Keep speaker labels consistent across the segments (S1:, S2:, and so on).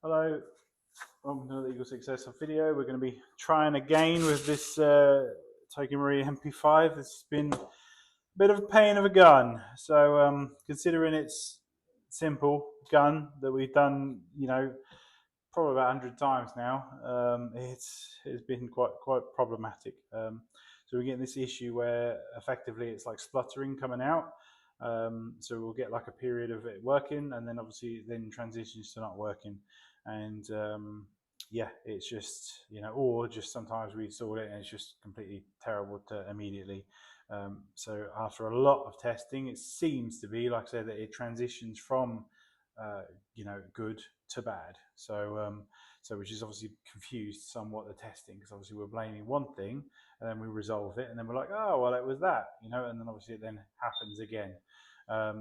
S1: Hello, welcome to the EagleSix Airsoft video. We're going to be trying again with this Tokyo Marine MP5. It's been a bit of a pain of a gun. So considering it's simple gun that we've done, probably about 100 times now, it's been quite problematic. So we're getting this issue where effectively it's like spluttering coming out. So we'll get like a period of it working, and then obviously then transitions to not working. And yeah, it's just, or just sometimes we install it and it's just completely terrible to immediately. So after a lot of testing, it seems to be, like I said, that it transitions from good to bad. So which is obviously confused somewhat the testing, because obviously we're blaming one thing and then we resolve it and then we're like, oh well, it was that, and then obviously it then happens again.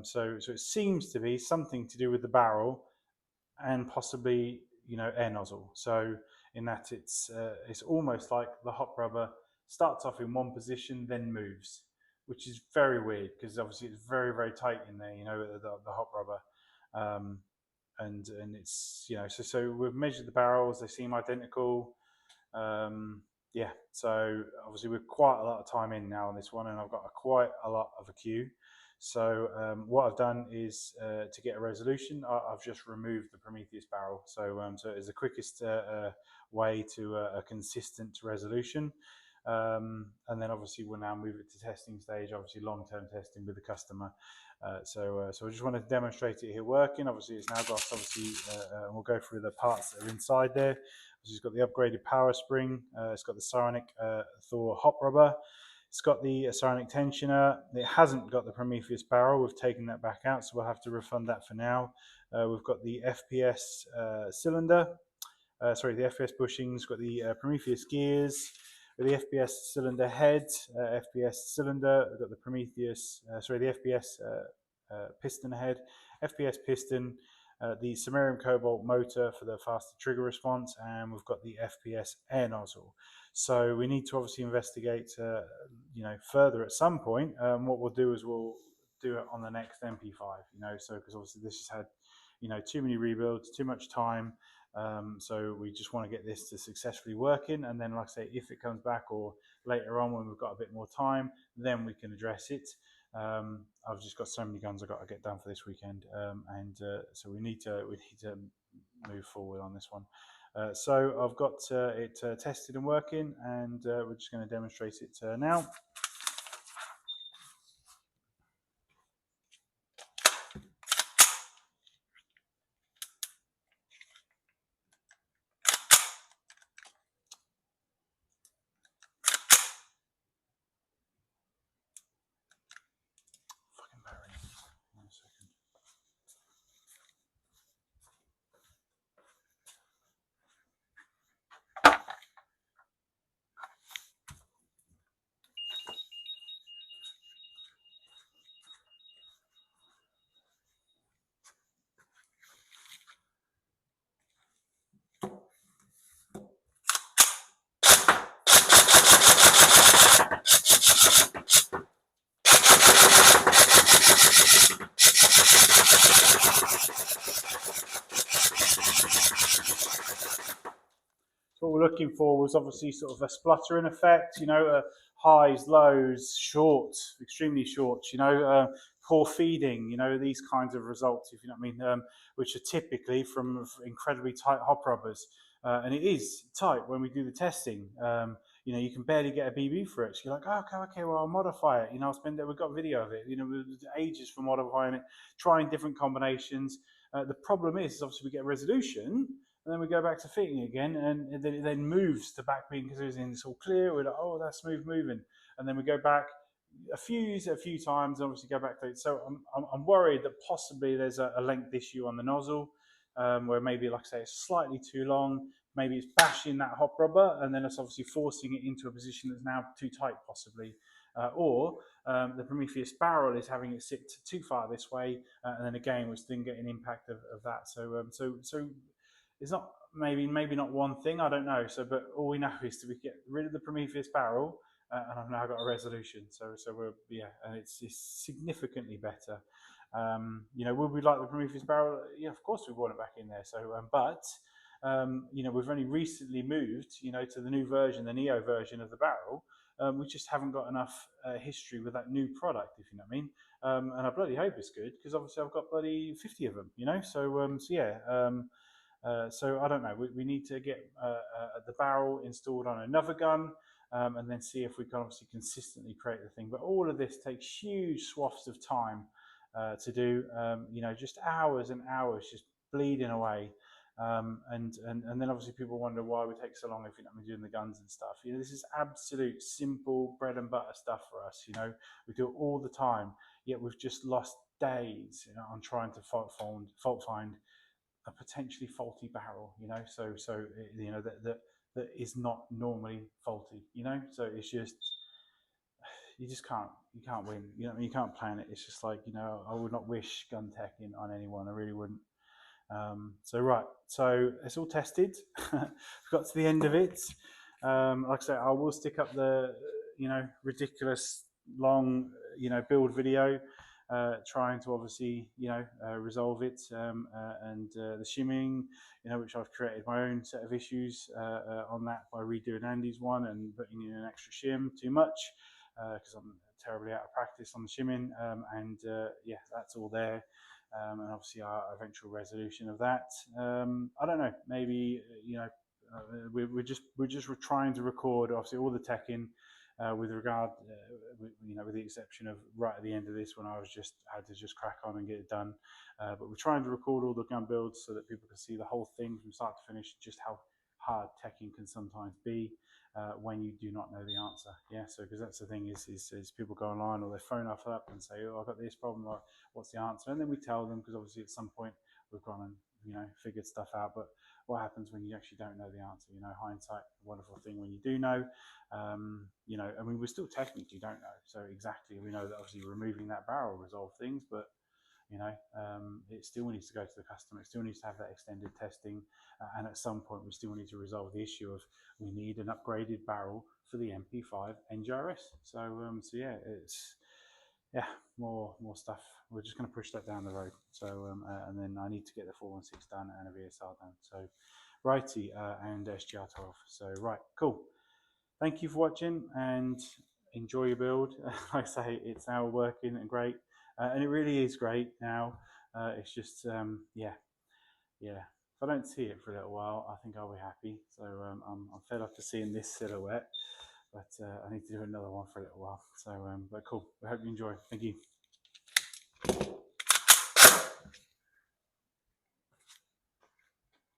S1: So it seems to be something to do with the barrel and possibly air nozzle. So in that it's almost like the hot rubber starts off in one position then moves, which is very weird because obviously it's very tight in there, the hot rubber. And it's so we've measured the barrels, they seem identical. Yeah, so obviously we're quite a lot of time in now on this one, and I've got quite a lot of a queue. So what I've done is to get a resolution, I've just removed the Prometheus barrel. So it's the quickest way to a consistent resolution. And then obviously we'll now move it to testing stage, obviously long-term testing with the customer. So I just want to demonstrate it here working. Obviously it's now got and we'll go through the parts that are inside there. It's got the upgraded power spring. It's got the Psionic Thor hot rubber. It's got the Psionic tensioner. It hasn't got the Prometheus barrel. We've taken that back out, so we'll have to refund that for now. We've got the FPS cylinder. The FPS bushings. Got the Prometheus gears. With the FPS cylinder head, FPS cylinder. We've got the Prometheus. The FPS piston head, FPS piston. The samarium cobalt motor for the faster trigger response, and we've got the FPS air nozzle. So we need to obviously investigate, further at some point. What we'll do is we'll do it on the next MP5, so because obviously this has had, too many rebuilds, too much time. So we just want to get this to successfully working, and then, like I say, if it comes back or later on when we've got a bit more time, then we can address it. I've just got so many guns I've got to get done for this weekend, so we need to move forward on this one. So I've got it tested and working, and we're just going to demonstrate it now. What we're looking for was obviously sort of a spluttering effect, highs, lows, shorts, extremely short, poor feeding, these kinds of results, if you know what I mean, which are typically from incredibly tight hop rubbers. And it is tight when we do the testing. You can barely get a BB for it. So you're like, oh, okay, well, I'll modify it. I'll spend it. We've got video of it. Ages for modifying it, trying different combinations. The problem is obviously we get resolution, and then we go back to fitting again, and then it then moves to back being, because it's all clear. We're like, oh, that's smooth moving, and then we go back a few times, and obviously go back to it. So I'm worried that possibly there's a length issue on the nozzle, where maybe, like I say, it's slightly too long. Maybe it's bashing that hop rubber, and then it's obviously forcing it into a position that's now too tight, possibly. Or the Prometheus barrel is having it sit too far this way, and then again we're still getting impact of that. So it's not maybe not one thing, I don't know. So, but all we know is that we get rid of the Prometheus barrel, and I've now got a resolution. So we're and it's significantly better. Would we like the Prometheus barrel? Yeah, of course we want it back in there. So, but you know, we've only recently moved, you know, to the new version, the Neo version of the barrel. We just haven't got enough history with that new product, if you know what I mean. And I bloody hope it's good, because obviously I've got bloody 50 of them, you know. So yeah. So I don't know. We need to get the barrel installed on another gun, and then see if we can obviously consistently create the thing. But all of this takes huge swaths of time to do. You know, just hours and hours just bleeding away. And then obviously people wonder why we take so long if you're not doing the guns and stuff. You know, this is absolute simple bread and butter stuff for us. You know, we do it all the time. Yet we've just lost days, you know, on trying to fault find a potentially faulty barrel. You know, so you know that is not normally faulty. You know, so it's just you can't win. You know, you can't plan it. It's just like, you know, I would not wish gun tech in on anyone. I really wouldn't. So right, so it's all tested. Got to the end of it. Like I say, I will stick up the, you know, ridiculous long, you know, build video, trying to obviously, you know, resolve it, and the shimming, you know, which I've created my own set of issues on that by redoing Andy's one and putting in an extra shim too much, because I'm terribly out of practice on the shimming, and yeah, that's all there. And obviously our eventual resolution of that. I don't know, maybe, you know, we're just trying to record obviously all the tech in, with regard, you know, with the exception of right at the end of this when I was had to just crack on and get it done. But we're trying to record all the gun builds so that people can see the whole thing from start to finish, just how hard teching can sometimes be. When you do not know the answer. Yeah, so because that's the thing is people go online or they phone us up and say, oh, I've got this problem, or what's the answer? And then we tell them, because obviously at some point we've gone and, you know, figured stuff out. But what happens when you actually don't know the answer? You know, hindsight, a wonderful thing when you do know. You know, I mean, we still technically don't know. So exactly, we know that obviously removing that barrel resolved things, but you know, it still needs to go to the customer. It still needs to have that extended testing, and at some point we still need to resolve the issue of we need an upgraded barrel for the MP5 NGRS. So yeah, it's more stuff. We're just going to push that down the road. So and then I need to get the 416 done and a VSR done. So righty, and SGR12. So right, cool. Thank you for watching and enjoy your build. Like I say, it's now working and great. And it really is great now. It's just, yeah. If I don't see it for a little while, I think I'll be happy. So I'm fed up to seeing this silhouette, but I need to do another one for a little while. So, but cool. I hope you enjoy. Thank you.